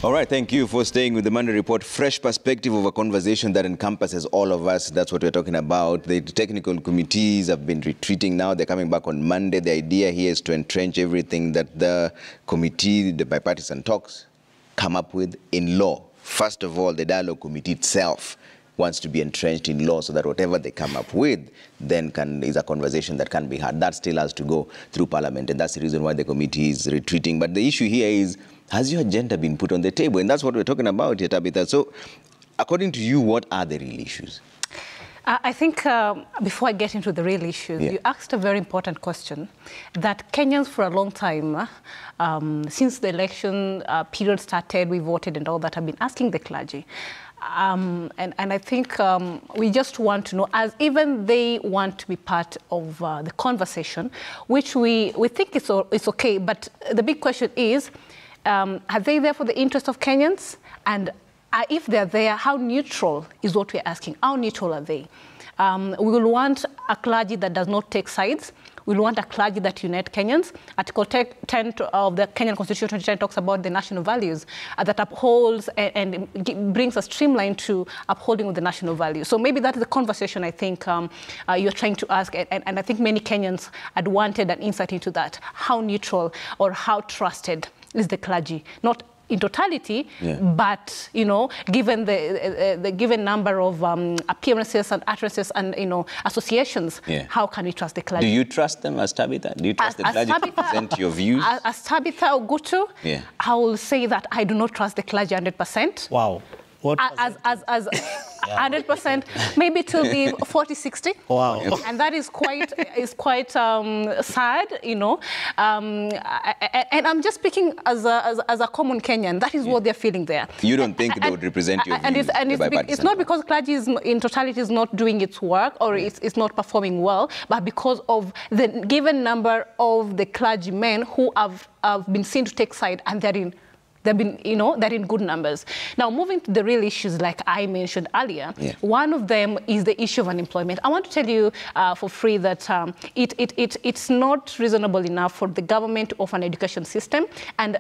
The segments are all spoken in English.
All right, thank you for staying with the Monday Report. Fresh perspective of a conversation that encompasses all of us. That's what we're talking about. The technical committees have been retreating now. They're coming back on Monday. The idea here is to entrench everything that the committee, the bipartisan talks, come up with in law. First of all, the dialogue committee itself wants to be entrenched in law so that whatever they come up with then is a conversation that can be had. That still has to go through Parliament, and that's the reason why the committee is retreating. But the issue here is, has your agenda been put on the table? And that's what we're talking about here, Tabitha. So, according to you, what are the real issues? I think before I get into the real issues, you asked a very important question that Kenyans for a long time, since the election period started, we voted and all that, have been asking the clergy. And I think we just want to know, as even they want to be part of the conversation, which we think it's okay, but the big question is, are they there for the interest of Kenyans? And if they're there, how neutral is what we're asking? How neutral are they? We will want a clergy that does not take sides. We will want a clergy that unites Kenyans. Article 10 of the Kenyan Constitution 2010 talks about the national values that upholds and brings a streamline to upholding of the national values. So maybe that is the conversation I think you're trying to ask, and I think many Kenyans had wanted an insight into that. How neutral or how trusted is the clergy? Not in totality, but, you know, given the given number of appearances and utterances and, you know, associations, how can we trust the clergy? Do you trust them as Tabitha? Do you trust the clergy to present your views? As Tabitha Ogutu, I will say that I do not trust the clergy 100%. Wow. What as 100%, maybe to be 40-60. Wow. And that is quite sad, you know. And I'm just speaking as a common Kenyan. That is what they're feeling there. You don't think they would represent your views? It's not because clergy in totality is not doing its work or it's not performing well, but because of the given number of the clergymen who have been seen to take side, and they're in good numbers. Now, moving to the real issues like I mentioned earlier, one of them is the issue of unemployment. I want to tell you for free that it's not reasonable enough for the government to offer an education system and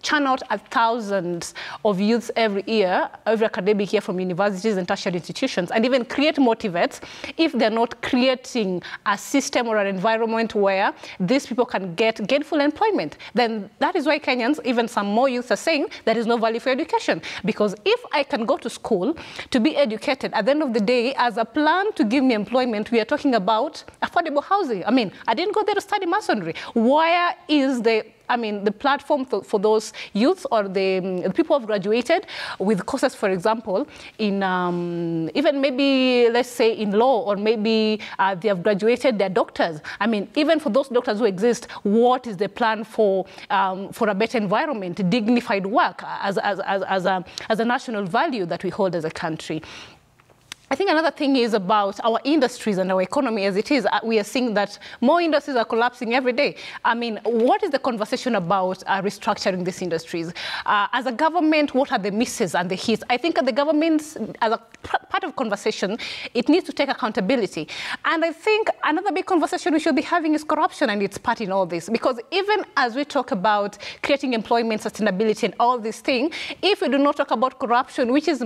churn out thousands of youths every academic year from universities and tertiary institutions, and even create motivates if they're not creating a system or an environment where these people can get gainful employment. Then that is why Kenyans, even some more youth, are saying there is no value for education. Because if I can go to school to be educated, at the end of the day, as a plan to give me employment, we are talking about affordable housing. I mean, I didn't go there to study masonry. Where is the platform for those youths or the people who have graduated with courses, for example, in even maybe, let's say, in law, or maybe they have graduated, they're doctors. I mean, even for those doctors who exist, what is the plan for a better environment, dignified work as a national value that we hold as a country? I think another thing is about our industries and our economy as it is. We are seeing that more industries are collapsing every day. I mean, what is the conversation about restructuring these industries? As a government, what are the misses and the hits? I think the government, as a part of conversation, it needs to take accountability. And I think another big conversation we should be having is corruption and its part in all this. Because even as we talk about creating employment, sustainability, and all these things, if we do not talk about corruption, which is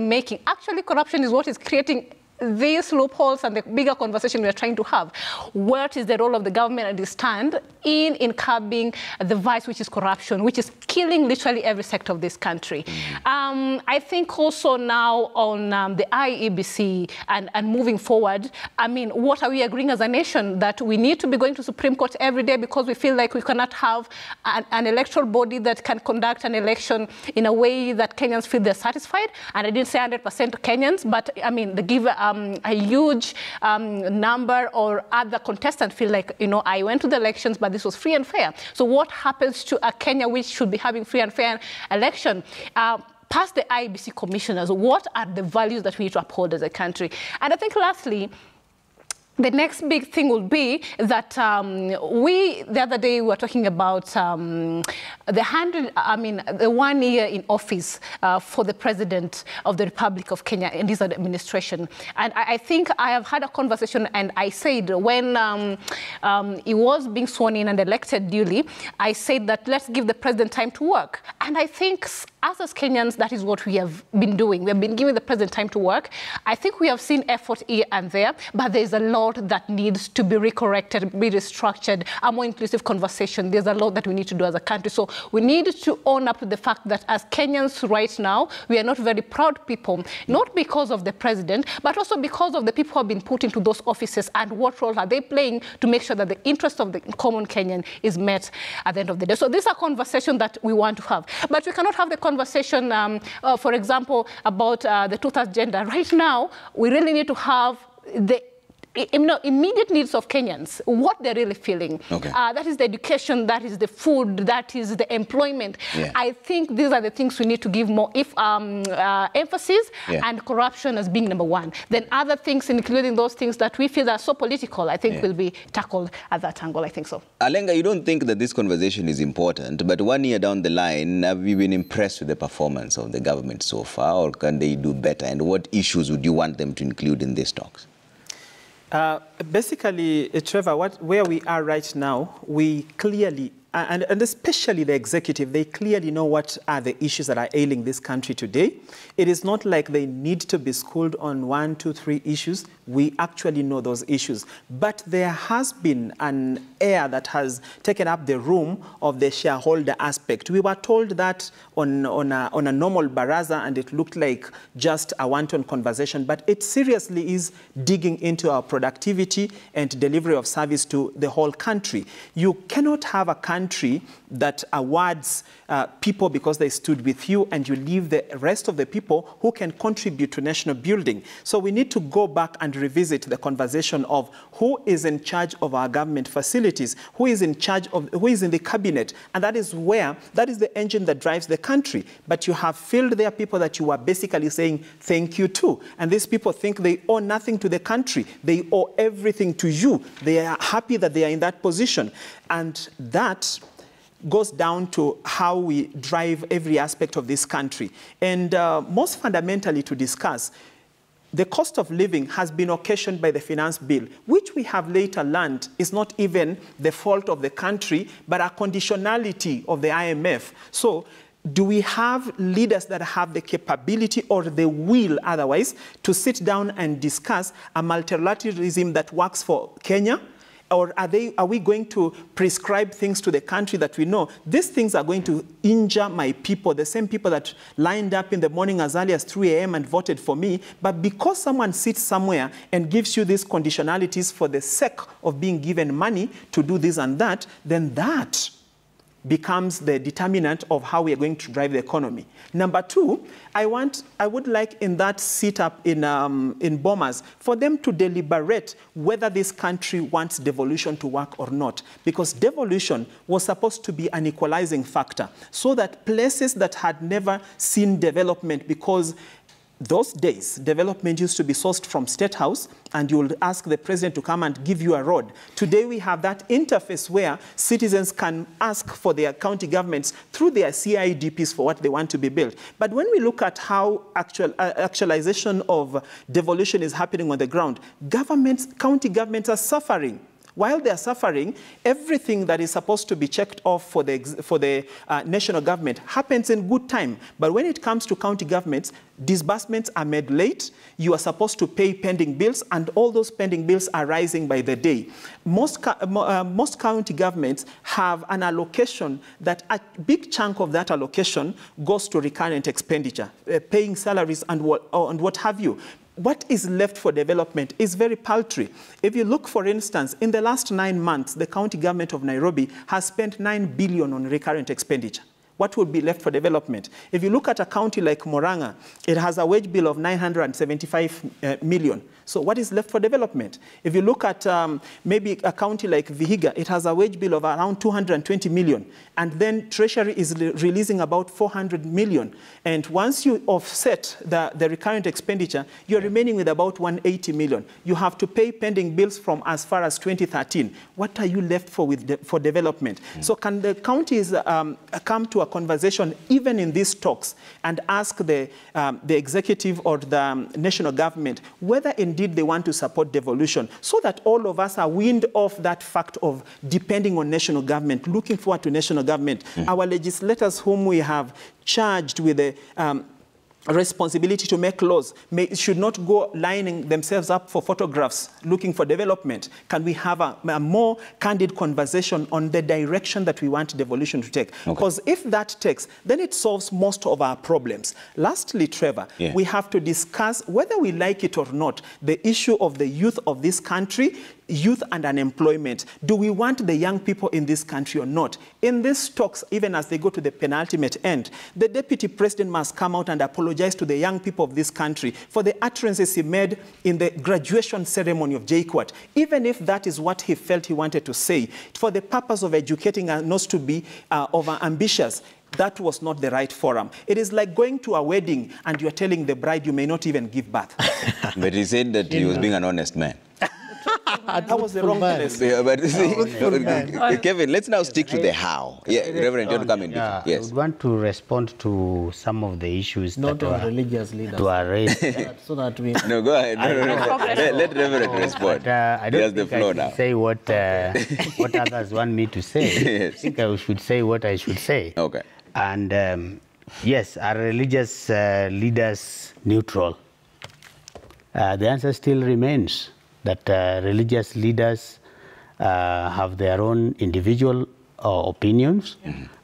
actually corruption is what is creating these loopholes and the bigger conversation we are trying to have. What is the role of the government and the stand in curbing the vice, which is corruption, which is killing literally every sector of this country? I think also now on the IEBC and moving forward, I mean, what are we agreeing as a nation? That we need to be going to Supreme Court every day because we feel like we cannot have an electoral body that can conduct an election in a way that Kenyans feel they're satisfied. And I didn't say 100% Kenyans, but I mean, a huge number or other contestants feel like, you know, I went to the elections, but this was free and fair. So what happens to a Kenya which should be having free and fair election? Past the IEBC commissioners, what are the values that we need to uphold as a country? And I think lastly, the next big thing will be that the other day we were talking about the 1 year in office for the President of the Republic of Kenya in this administration. And I think I have had a conversation, and I said when he was being sworn in and elected duly, I said that let's give the President time to work. And I think us as Kenyans, that is what we have been doing. We have been giving the President time to work. I think we have seen effort here and there, but there's a lot that needs to be recorrected, be restructured, a more inclusive conversation. There's a lot that we need to do as a country. So we need to own up to the fact that as Kenyans right now, we are not very proud people, not because of the President, but also because of the people who have been put into those offices and what role are they playing to make sure that the interest of the common Kenyan is met at the end of the day. So this is a conversation that we want to have. But we cannot have the conversation, for example, about the truth agenda. Right now, we really need to have the immediate needs of Kenyans, what they're really feeling. Okay. That is the education, that is the food, that is the employment. Yeah. I think these are the things we need to give more emphasis, and corruption as being number one. Then other things, including those things that we feel are so political, I think will be tackled at that angle. I think so. Alenga, you don't think that this conversation is important, but 1 year down the line, have you been impressed with the performance of the government so far, or can they do better? And what issues would you want them to include in these talks? Basically, Trevor, where we are right now, we clearly, and especially the executive, they clearly know what are the issues that are ailing this country today. It is not like they need to be schooled on 1, 2, 3 issues. We actually know those issues. But there has been an air that has taken up the room of the shareholder aspect. We were told that on a normal baraza, and it looked like just a one-to-one conversation, but it seriously is digging into our productivity and delivery of service to the whole country. You cannot have a country that awards people because they stood with you, and you leave the rest of the people who can contribute to national building. So we need to go back and revisit the conversation of who is in charge of our government facilities, who is in charge of, who is in the cabinet, and that is the engine that drives the country. But you have filled there people that you are basically saying thank you to, and these people think they owe nothing to the country. They owe everything to you. They are happy that they are in that position, and that goes down to how we drive every aspect of this country. And most fundamentally to discuss, the cost of living has been occasioned by the finance bill, which we have later learned is not even the fault of the country, but a conditionality of the IMF. So do we have leaders that have the capability or the will otherwise to sit down and discuss a multilateralism that works for Kenya? Or are we going to prescribe things to the country that we know these things are going to injure my people, the same people that lined up in the morning as early as 3 a.m. and voted for me, but because someone sits somewhere and gives you these conditionalities for the sake of being given money to do this and that, then that becomes the determinant of how we are going to drive the economy. Number two, I would like in that sit-up in Bomas for them to deliberate whether this country wants devolution to work or not. Because devolution was supposed to be an equalizing factor so that places that had never seen development, because those days, development used to be sourced from State House, and you will ask the president to come and give you a road. Today, we have that interface where citizens can ask for their county governments through their CIDPs for what they want to be built. But when we look at how actualization of devolution is happening on the ground, county governments are suffering. While they are suffering, everything that is supposed to be checked off for the national government happens in good time. But when it comes to county governments, disbursements are made late. You are supposed to pay pending bills, and all those pending bills are rising by the day. Most county governments have an allocation that a big chunk of that allocation goes to recurrent expenditure, paying salaries and what have you. What is left for development is very paltry. If you look, for instance, in the last 9 months, the county government of Nairobi has spent 9 billion on recurrent expenditure. what would be left for development? If you look at a county like Murang'a, it has a wage bill of 975 million. So what is left for development? If you look at maybe a county like Vihiga, it has a wage bill of around 220 million. And then Treasury is releasing about 400 million. And once you offset the recurrent expenditure, you're remaining with about 180 million. You have to pay pending bills from as far as 2013. What are you left for for development? So can the counties come to a conversation, even in these talks, and ask the executive or the national government whether indeed they want to support devolution, so that all of us are weaned off that fact of depending on national government, looking forward to national government. Our legislators whom we have charged with the responsibility to make laws should not go lining themselves up for photographs looking for development. Can we have a more candid conversation on the direction that we want devolution to take? Because if that takes, then it solves most of our problems. Lastly, Trevor, we have to discuss, whether we like it or not, the issue of the youth of this country, youth and unemployment. Do we want the young people in this country or not? In these talks, even as they go to the penultimate end, the Deputy President must come out and apologize to the young people of this country for the utterances he made in the graduation ceremony of JKUAT. Even if that is what he felt he wanted to say, for the purpose of educating us not to be over-ambitious, that was not the right forum. It is like going to a wedding and you're telling the bride you may not even give birth. But he said that he was being an honest man. That was the wrong place. Yeah, but see, Kevin, let's now stick to the how. Yeah, Reverend, you want to come in? Yeah, yes. I would want to respond to some of the issues not that on religious leaders. to are raised. So that we... No, go ahead. Let Reverend respond. But, I He don't has the think I floor should now. say what others want me to say. Yes. I think I should say what I should say. Okay. And yes, are religious leaders neutral? The answer still remains that religious leaders have their own individual opinions.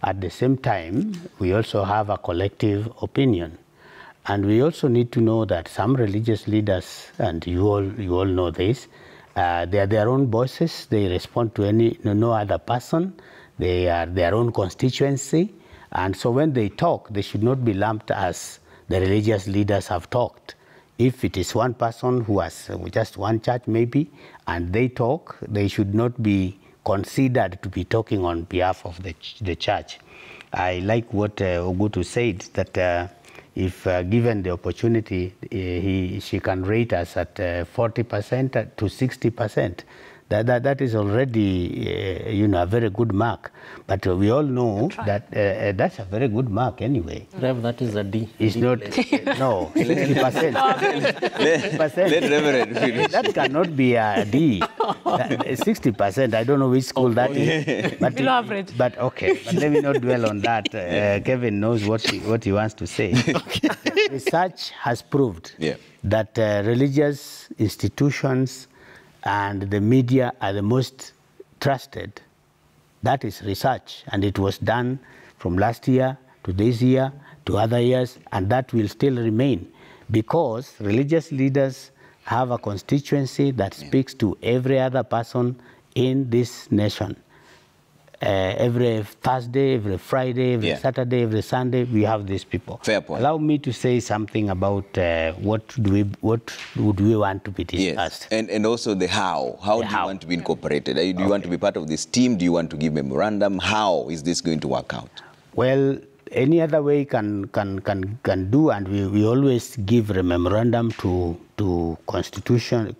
At the same time, we also have a collective opinion. And we also need to know that some religious leaders, and you all know this, they are their own voices. They respond to no other person. They are their own constituency. And so when they talk, they should not be lumped as the religious leaders have talked. If it is one person who has just one church maybe, and they talk, they should not be considered to be talking on behalf of the church. I like what Ogutu said, that if given the opportunity, she can rate us at 40% to 60%. That is already, a very good mark. But we all know that that's a very good mark anyway. Rev, that is a D. It's not, no, 60%. Let Reverend finish. That cannot be a D. 60%, I don't know which school that is. But below average. But okay, but let me not dwell on that. Kevin knows what he wants to say. Research has proved that religious institutions and the media are the most trusted. That is research, and it was done from last year to this year to other years, and that will still remain because religious leaders have a constituency that speaks to every other person in this nation. Every Thursday, every Friday, every Saturday, every Sunday, we have these people. Fair point. Allow me to say something about what would we want to be discussed. Yes, and also the how. How do you want to be incorporated? Do you want to be part of this team? Do you want to give memorandum? How is this going to work out? Well, any other way can do, and we always give a memorandum to constituted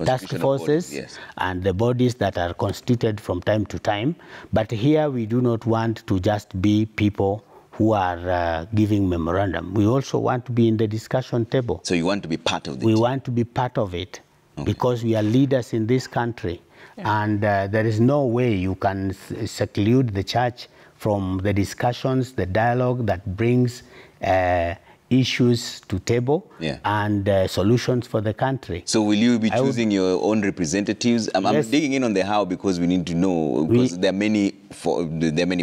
task forces and the bodies that are constituted from time to time. But here we do not want to just be people who are giving memorandum. We also want to be in the discussion table. So you want to be part of it? We want to be part of it because we are leaders in this country. And there is no way you can seclude the church from the discussions, the dialogue that brings issues to table and solutions for the country. So will you be choosing your own representatives? I'm digging in on the how because we need to know, because there are many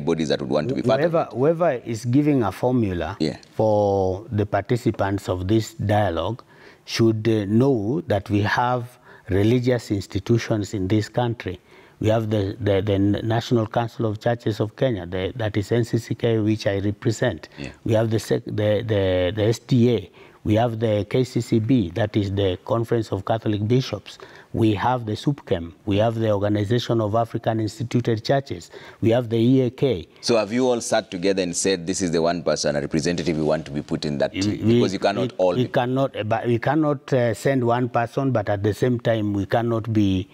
bodies that would want to be part of it. Whoever is giving a formula for the participants of this dialogue should know that we have religious institutions in this country. We have the National Council of Churches of Kenya, that is NCCK, which I represent. Yeah. We have the SDA. We have the KCCB, that is the Conference of Catholic Bishops. We have the SUPKEM. We have the Organization of African Instituted Churches. We have the EAK. So have you all sat together and said, this is the one person, a representative we want to be put in that team? Because you cannot all we cannot, but we cannot send one person, but at the same time, we cannot be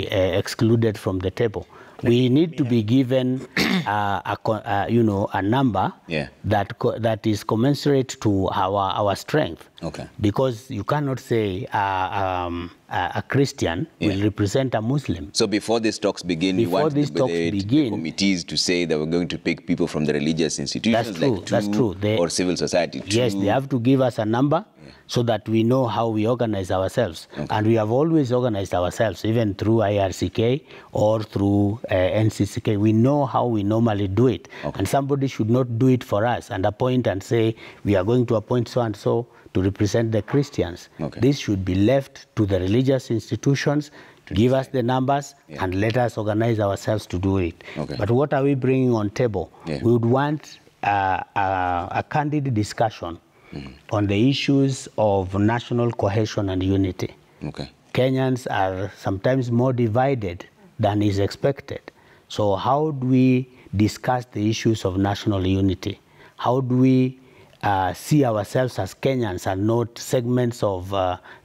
excluded from the table. We need to be given a number Yeah. that is commensurate to our strength. Okay. Because you cannot say a Christian will represent a Muslim. So before these talks begin, you want the committees to say that we're going to pick people from the religious institutions, That's true. Or civil society. Yes, they have to give us a number so that we know how we organize ourselves. Okay. And we have always organized ourselves, even through IRCK or through NCCK. We know how we normally do it. Okay. And somebody should not do it for us and appoint and say, we are going to appoint so-and-so to represent the Christians. Okay. This should be left to the religious institutions, give us the numbers, and let us organize ourselves to do it. Okay. But what are we bringing on table? Yeah. We would want a candid discussion on the issues of national cohesion and unity. Okay. Kenyans are sometimes more divided than is expected. So how do we discuss the issues of national unity? How do we see ourselves as Kenyans and not segments of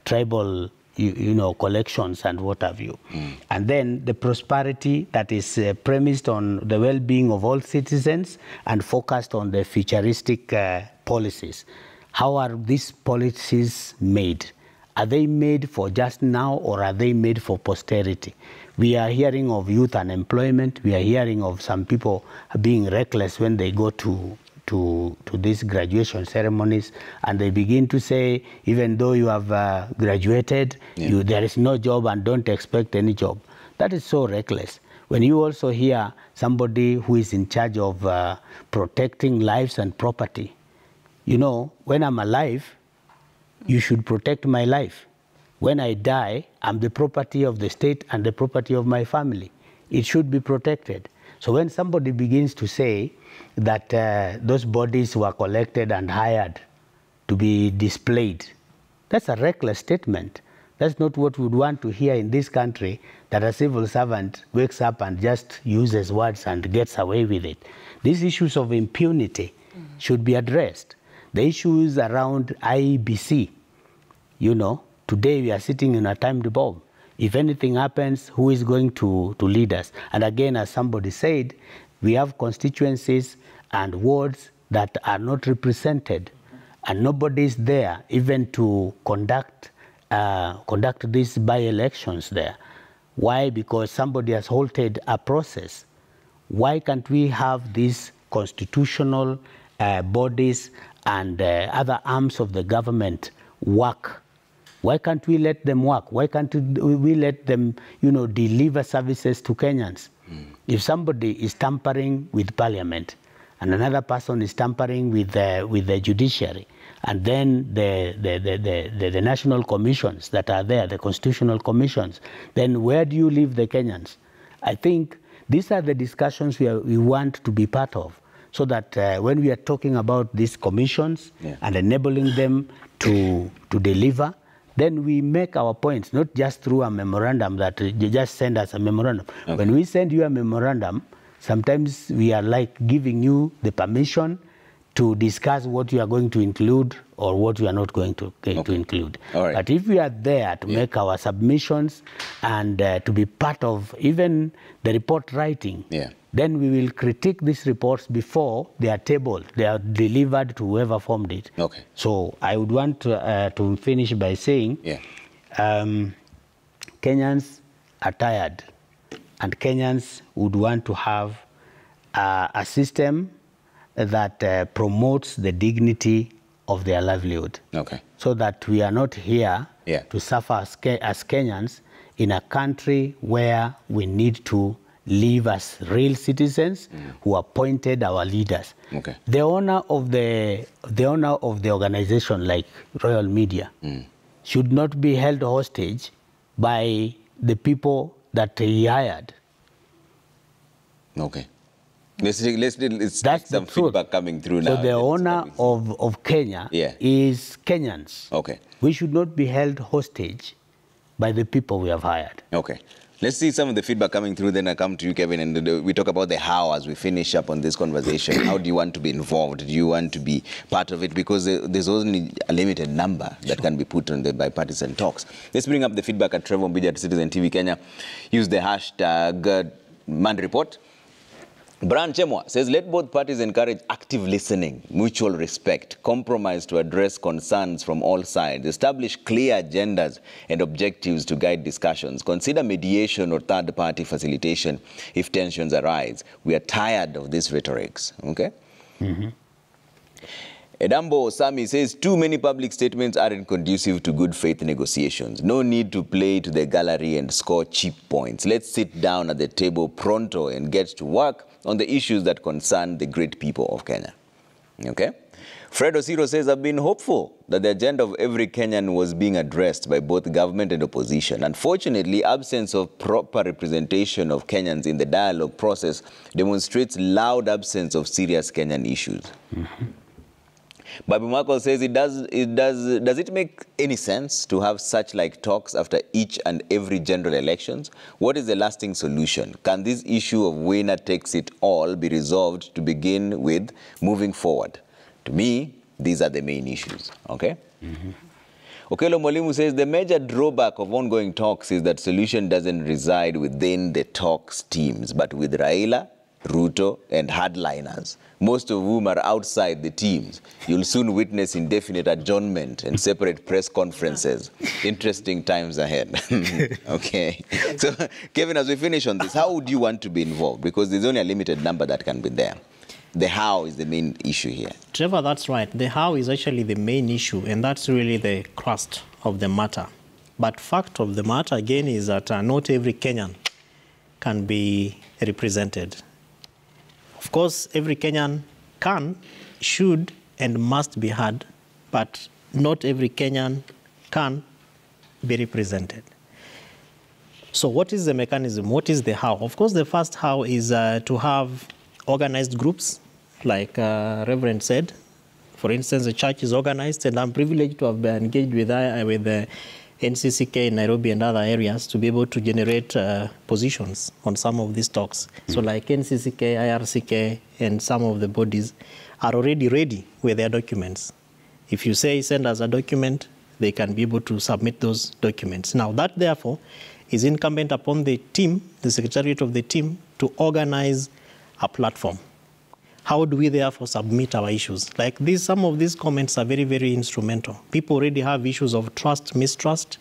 tribal collections and what have you? And then the prosperity that is premised on the well-being of all citizens and focused on the futuristic policies. How are these policies made? Are they made for just now or are they made for posterity? We are hearing of youth unemployment. We are hearing of some people being reckless when they go to these graduation ceremonies, and they begin to say, even though you have graduated, there is no job and don't expect any job. That is so reckless. When you also hear somebody who is in charge of protecting lives and property, when I'm alive, you should protect my life. When I die, I'm the property of the state and the property of my family. It should be protected. So when somebody begins to say that those bodies were collected and hired to be displayed, that's a reckless statement. That's not what we would want to hear in this country, that a civil servant wakes up and just uses words and gets away with it. These issues of impunity should be addressed. The issues around IEBC, today we are sitting in a timed bomb. If anything happens, who is going to lead us? And again, as somebody said, we have constituencies and wards that are not represented, and nobody is there even to conduct these by-elections there. Why? Because somebody has halted a process. Why can't we have these constitutional bodies and other arms of the government work? Why can't we let them work? Why can't we let them, deliver services to Kenyans? If somebody is tampering with parliament and another person is tampering with the judiciary, and then the national commissions that are there, the constitutional commissions, then where do you leave the Kenyans? I think these are the discussions we want to be part of, so that when we are talking about these commissions and enabling them to deliver, then we make our points, not just through a memorandum that you just send us a memorandum. Okay. When we send you a memorandum, sometimes we are like giving you the permission to discuss what you are going to include or what you are not going to include. All right. But if we are there to make our submissions and to be part of even the report writing, then we will critique these reports before they are tabled, they are delivered to whoever formed it. Okay. So I would want to finish by saying Kenyans are tired, and Kenyans would want to have a system that promotes the dignity of their livelihood. Okay. So that we are not here to suffer as Kenyans in a country where we need to live as real citizens who appointed our leaders. Okay. The owner of the organization, like Royal Media, should not be held hostage by the people that he hired. Okay. Let's take That's some the truth. feedback coming through now. So the owner of Kenya is Kenyans. Okay. We should not be held hostage by the people we have hired. Okay. Let's see some of the feedback coming through, then I come to you, Kevin, and we talk about the how as we finish up on this conversation. How do you want to be involved? Do you want to be part of it? Because there's only a limited number that can be put on the bipartisan talks. Let's bring up the feedback at Trevor Mbija at Citizen TV Kenya. Use the hashtag #ManReport. Brian Chemwa says, let both parties encourage active listening, mutual respect, compromise to address concerns from all sides, establish clear agendas and objectives to guide discussions, consider mediation or third-party facilitation if tensions arise. We are tired of these rhetorics, okay? Mm-hmm. Edambo Osami says, too many public statements aren't conducive to good faith negotiations. No need to play to the gallery and score cheap points. Let's sit down at the table pronto and get to work on the issues that concern the great people of Kenya. Okay? Fred Osiro says, I've been hopeful that the agenda of every Kenyan was being addressed by both government and opposition. Unfortunately, absence of proper representation of Kenyans in the dialogue process demonstrates loud absence of serious Kenyan issues. Mm-hmm. Babu Michael says, does it make any sense to have such like talks after each and every general elections? What is the lasting solution? Can this issue of winner takes it all be resolved to begin with moving forward? To me, these are the main issues, okay? Mm-hmm. Okelo Mwalimu says, the major drawback of ongoing talks is that solution doesn't reside within the talks teams, but with Raila, Ruto, and hardliners, most of whom are outside the teams. You'll soon witness indefinite adjournment and separate press conferences. Interesting times ahead. Okay. So, Kevin, as we finish on this, how would you want to be involved? Because there's only a limited number that can be there. The how is the main issue here. Trevor, that's right. The how is actually the main issue, and that's really the crust of the matter. But fact of the matter, again, is that not every Kenyan can be represented. Of course, every Kenyan can, should, and must be heard, but not every Kenyan can be represented. So what is the mechanism? What is the how? Of course, the first how is to have organized groups, like Reverend said. For instance, the church is organized, and I'm privileged to have been engaged with the NCCK in Nairobi and other areas to be able to generate positions on some of these talks. So like NCCK, IRCK, and some of the bodies are already ready with their documents. If you say send us a document, they can be able to submit those documents. Now that, therefore, is incumbent upon the team, the secretariat of the team, to organize a platform. How do we therefore submit our issues? Like this, some of these comments are very, very instrumental. People already have issues of trust, mistrust,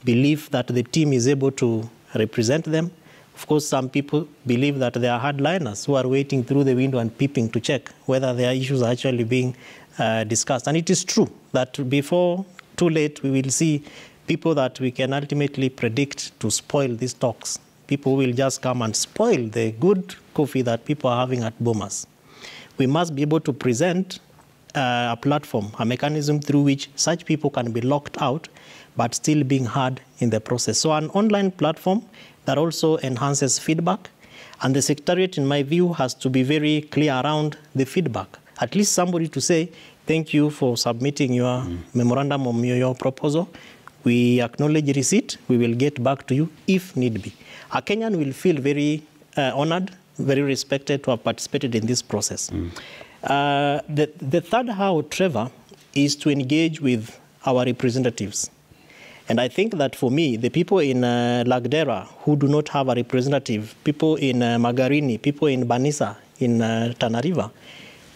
belief that the team is able to represent them. Of course, some people believe that they are hardliners who are waiting through the window and peeping to check whether their issues are actually being discussed. And it is true that before too late, we will see people that we can ultimately predict to spoil these talks. People will just come and spoil the good coffee that people are having at Bomas. We must be able to present a platform, a mechanism through which such people can be locked out, but still being heard in the process. So an online platform that also enhances feedback. And the Secretariat, in my view, has to be very clear around the feedback. At least somebody to say, thank you for submitting your memorandum of your proposal. We acknowledge receipt. We will get back to you if need be. A Kenyan will feel very honored, very respected to have participated in this process. The third how, Trevor, is to engage with our representatives. And I think that for me, the people in Lagdera who do not have a representative, people in Magarini, people in Banisa, in Tana River,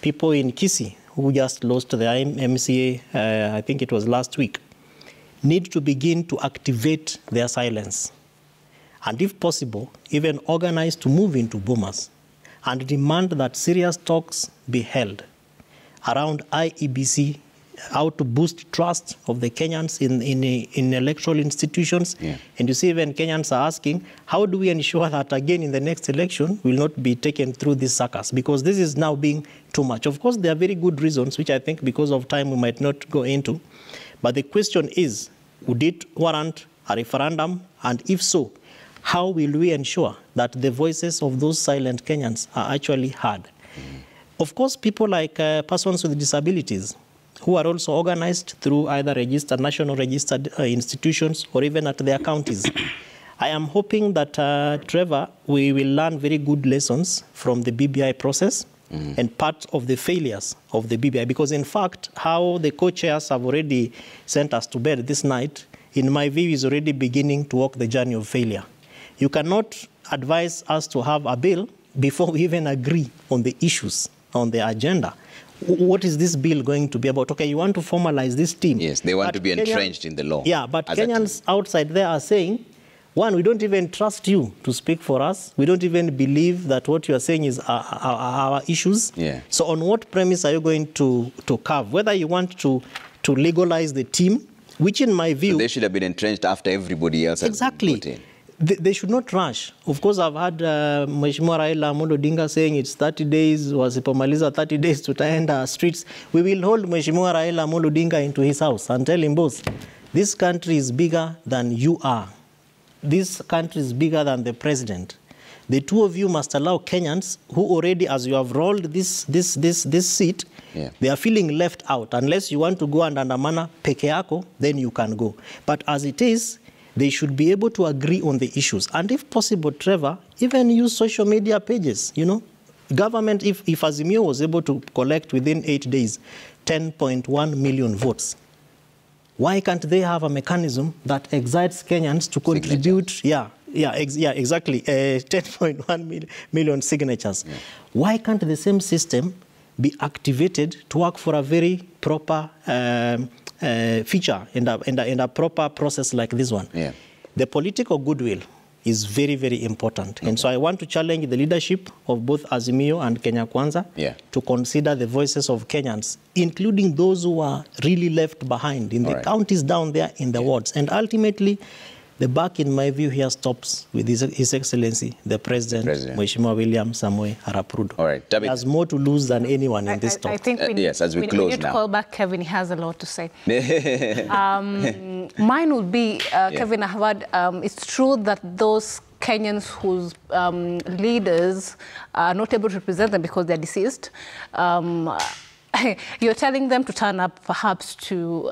people in Kisii who just lost their MCA, I think it was last week, need to begin to activate their silence. And if possible, even organize to move into Bomas and demand that serious talks be held around IEBC, how to boost trust of the Kenyans in electoral institutions. Yeah. And you see, even Kenyans are asking, how do we ensure that, again, in the next election, will not be taken through this circus? Because this is now being too much. Of course, there are very good reasons, which I think, because of time, we might not go into. But the question is, would it warrant a referendum? And if so, how will we ensure that the voices of those silent Kenyans are actually heard? Of course, people like persons with disabilities, who are also organized through either national registered institutions or even at their counties. I am hoping that, Trevor, we will learn very good lessons from the BBI process and part of the failures of the BBI, because in fact, how the co-chairs have already sent us to bed this night, in my view, is already beginning to walk the journey of failure. You cannot advise us to have a bill before we even agree on the issues on the agenda. What is this bill going to be about? Okay, you want to formalize this team. Yes, they want to be entrenched in the law. Yeah, but Kenyans outside there are saying, one, we don't even trust you to speak for us. We don't even believe that what you are saying is our issues. Yeah. So on what premise are you going to carve? Whether you want to legalize the team, which in my view... So they should have been entrenched after everybody else has been put in. They should not rush. Of course, I've had Mheshimiwa Raila Amolo Odinga saying it's 30 days, wasipomaliza 30 days tutaenda streets. We will hold Mheshimiwa Raila Amolo Odinga into his house and tell him, boss, this country is bigger than you are. This country is bigger than the president. The two of you must allow Kenyans who already, as you have rolled this seat, they are feeling left out. Unless you want to go and andamana peke yako, then you can go. But as it is, they should be able to agree on the issues. And if possible, Trevor, even use social media pages, you know. Government, if Azimio was able to collect within 8 days 10.1 million votes, why can't they have a mechanism that excites Kenyans to contribute? Exactly, 10.1 million signatures. Yeah. Why can't the same system be activated to work for a very proper feature in a proper process like this one? Yeah. The political goodwill is very, very important. Okay. And so I want to challenge the leadership of both Azimio and Kenya Kwanza to consider the voices of Kenyans, including those who are really left behind in the counties down there in the wards. And ultimately, the buck, in my view, here stops with His Excellency, the President. Mheshimiwa William Samoei Arap Ruto. All right. He has more to lose than anyone in this talk. I think we yes, as we close need now. to call back Kevin. He has a lot to say. Mine would be, Kevin Ahmad, it's true that those Kenyans whose leaders are not able to represent them because they're deceased, you're telling them to turn up perhaps to,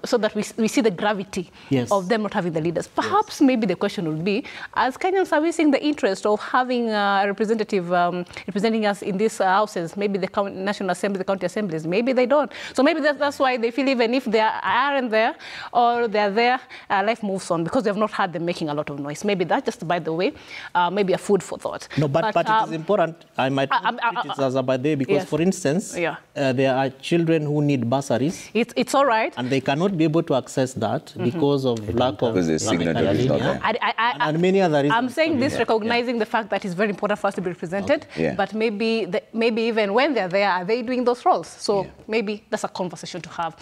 so that we see the gravity of them not having the leaders. Perhaps maybe the question would be, as Kenyans, are we seeing the interest of having a representative representing us in these houses, maybe the National Assembly, the county assemblies? Maybe they don't. So maybe that's why they feel even if they aren't there or they're there, life moves on because they have not had them making a lot of noise. Maybe that's just, by the way, maybe a food for thought. No, but it is important. I might treat it as a by day because, for instance, there are children who need bursaries. It's all right. And they cannot be able to access that because of lack of signatories. And many other reasons. I'm saying this recognizing the fact that it's very important for us to be represented, but maybe even when they're there, are they doing those roles? So maybe that's a conversation to have.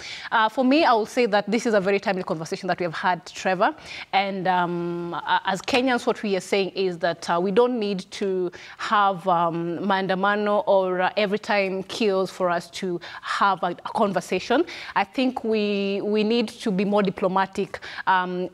For me, I will say that this is a very timely conversation that we have had, Trevor. And as Kenyans, what we are saying is that we don't need to have maandamano or every time kills for us to have a conversation. I think we need to be more diplomatic and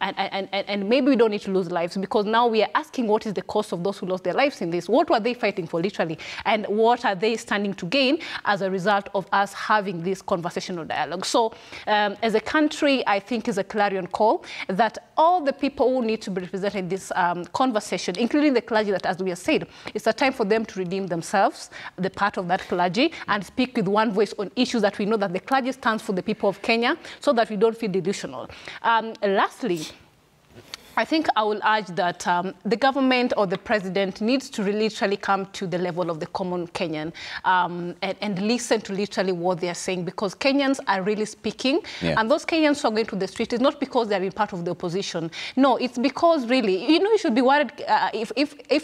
maybe we don't need to lose lives because now we are asking what is the cost of those who lost their lives in this? What were they fighting for literally? And what are they standing to gain as a result of us having this conversational dialogue? So as a country, I think is a clarion call that all the people who need to be represented in this conversation, including the clergy that, as we have said, it's a time for them to redeem themselves, the part of that clergy, and speak with one voice on issues that we know that the clergy stands for the people of Kenya so that we don't feel delusional. Lastly, I think I will urge that the government or the president needs to literally come to the level of the common Kenyan and listen to literally what they are saying because Kenyans are really speaking. And those Kenyans who are going to the street is not because they are in part of the opposition. No, it's because really, you know, you should be worried if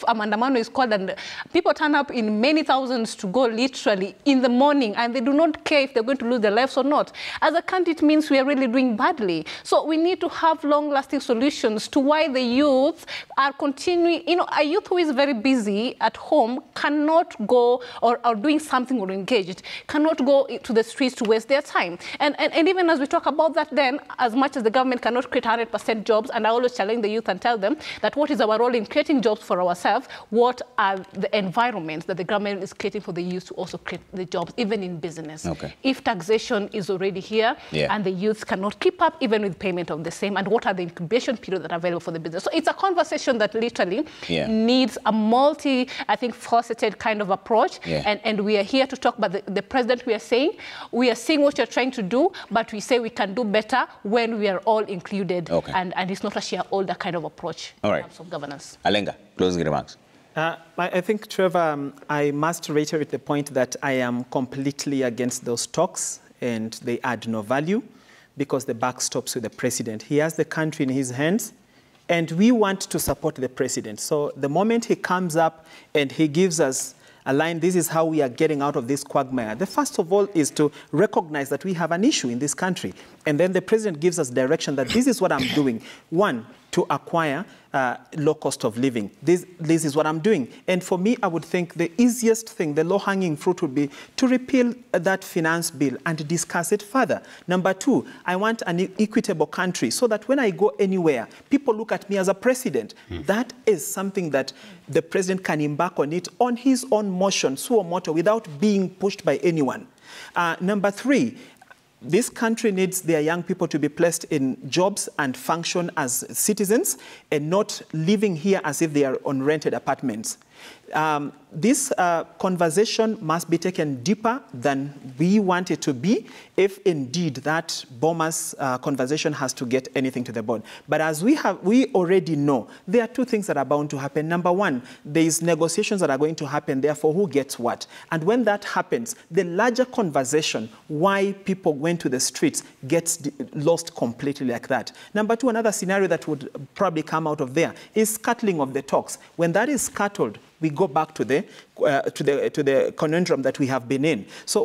a maandamano is called and people turn up in many thousands to go literally in the morning and they do not care if they're going to lose their lives or not. As a country, it means we are really doing badly. So we need to have long-lasting solutions to why the youth are continuing, you know, a youth who is very busy at home cannot go or doing something or engaged, cannot go to the streets to waste their time. And even as we talk about that then, as much as the government cannot create 100% jobs, and I always challenge the youth and tell them that what is our role in creating jobs for ourselves, what are the environments that the government is creating for the youth to also create the jobs, even in business. Okay. If taxation is already here and the youth cannot keep up even with payment of the same, and what are the incubation periods that are available for the business? So it's a conversation that literally needs a I think, faceted kind of approach. And we are here to talk about the president. We are seeing what you're trying to do, but we say we can do better when we are all included. And it's not a shareholder kind of approach in terms of governance. Alenga, closing remarks. I think, Trevor, I must reiterate the point that I am completely against those talks, and they add no value because the buck stops with the president. He has the country in his hands, and we want to support the president. So the moment he comes up and he gives us a line, this is how we are getting out of this quagmire. The first of all is to recognize that we have an issue in this country. And then the president gives us direction that this is what I'm doing. One, to acquire low cost of living. This is what I'm doing. And for me, I would think the easiest thing, the low-hanging fruit would be to repeal that finance bill and discuss it further. Number two, I want an equitable country so that when I go anywhere, people look at me as a president. That is something that the president can embark on it on his own motion, suo moto, without being pushed by anyone. Number three, this country needs their young people to be placed in jobs and function as citizens and not living here as if they are on rented apartments. This conversation must be taken deeper than we want it to be if indeed that Bomas conversation has to get anything to the board. But as we already know, there are two things that are bound to happen. Number one, there is negotiations that are going to happen, therefore who gets what. And when that happens, the larger conversation, why people went to the streets, gets lost completely like that. Number two, another scenario that would probably come out of there is scuttling of the talks. When that is scuttled, we go back to the conundrum that we have been in. So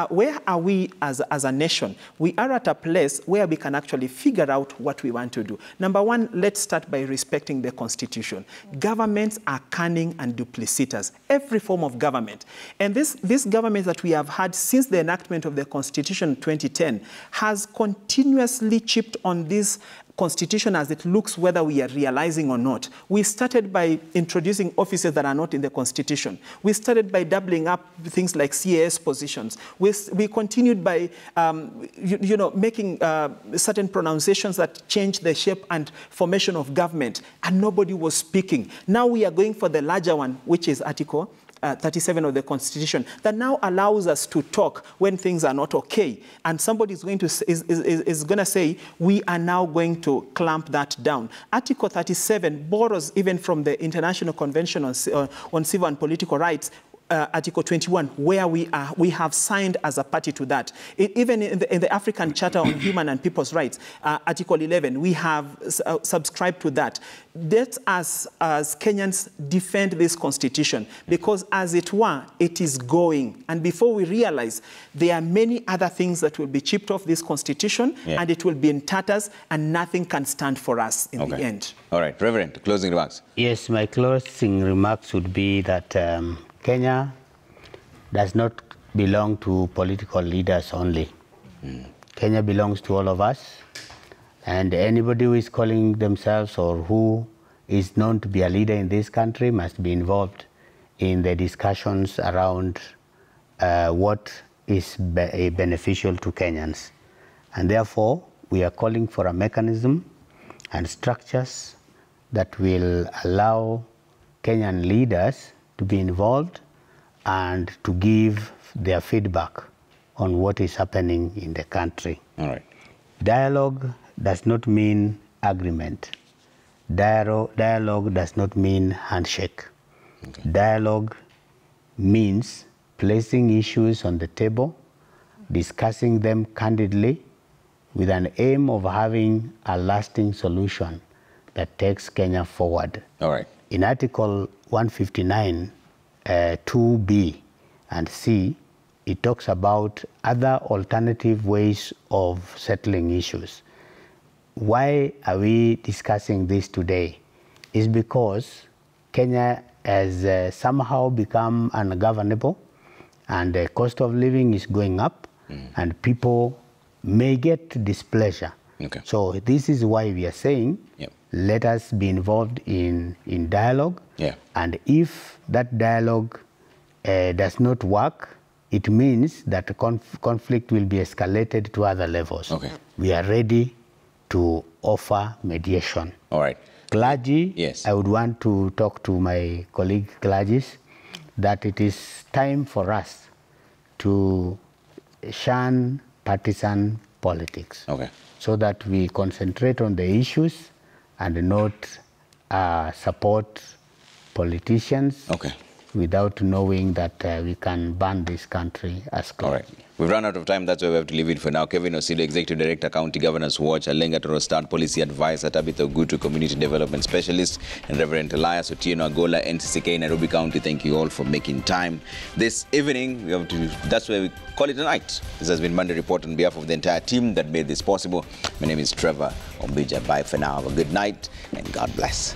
where are we as a nation? We are at a place where we can actually figure out what we want to do. Number one, let's start by respecting the Constitution. Governments are cunning and duplicitous, every form of government. And this government that we have had since the enactment of the Constitution in 2010 has continuously chipped on this Constitution as it looks, whether we are realizing or not. We started by introducing offices that are not in the Constitution. We started by doubling up things like CAS positions. We continued by, making certain pronunciations that change the shape and formation of government, and nobody was speaking. Now we are going for the larger one, which is Article 37 of the Constitution, that now allows us to talk when things are not okay. And somebody is going to say, we are now going to clamp that down. Article 37 borrows even from the International Convention on Civil and Political Rights, Article 21, where we have signed as a party to that. Even in the African Charter on Human and People's Rights, Article 11, we have subscribed to that. Let us, as Kenyans, defend this Constitution, because as it were, it is going. And before we realize, there are many other things that will be chipped off this Constitution, and it will be in tatters, and nothing can stand for us in the end. All right, Reverend, closing remarks. Yes, my closing remarks would be that Kenya does not belong to political leaders only. Kenya belongs to all of us, and anybody who is calling themselves or who is known to be a leader in this country must be involved in the discussions around what is beneficial to Kenyans. And therefore, we are calling for a mechanism and structures that will allow Kenyan leaders to be involved and to give their feedback on what is happening in the country. All right. Dialogue does not mean agreement. Dialogue does not mean handshake. Okay. Dialogue means placing issues on the table, discussing them candidly, with an aim of having a lasting solution that takes Kenya forward. All right. In Article 159, 2B and C, it talks about other alternative ways of settling issues. why are we discussing this today? Is because Kenya has somehow become ungovernable, and the cost of living is going up, and people may get displeasure. Okay. So this is why we are saying, Yep. let us be involved in dialogue. Yeah. And if that dialogue does not work, it means that the conflict will be escalated to other levels. Okay. We are ready to offer mediation. All right. Clergy, Yes. I would want to talk to my colleague clergies that it is time for us to shun partisan politics. Okay. So that we concentrate on the issues and not support politicians Okay. without knowing that we can ban this country as All clergy. right. We've run out of time. That's why we have to leave it for now. Kevin Osido, Executive Director, County Governors Watch, Alenga Torostad, Policy Advisor, Tabitha Ogutu, Community Development Specialist, and Reverend Elias Otieno Agola, NCCK, Nairobi County. Thank you all for making time this evening. That's why we call it a night. This has been Monday Report on behalf of the entire team that made this possible. My name is Trevor Ombija. Bye for now. Have a good night, and God bless.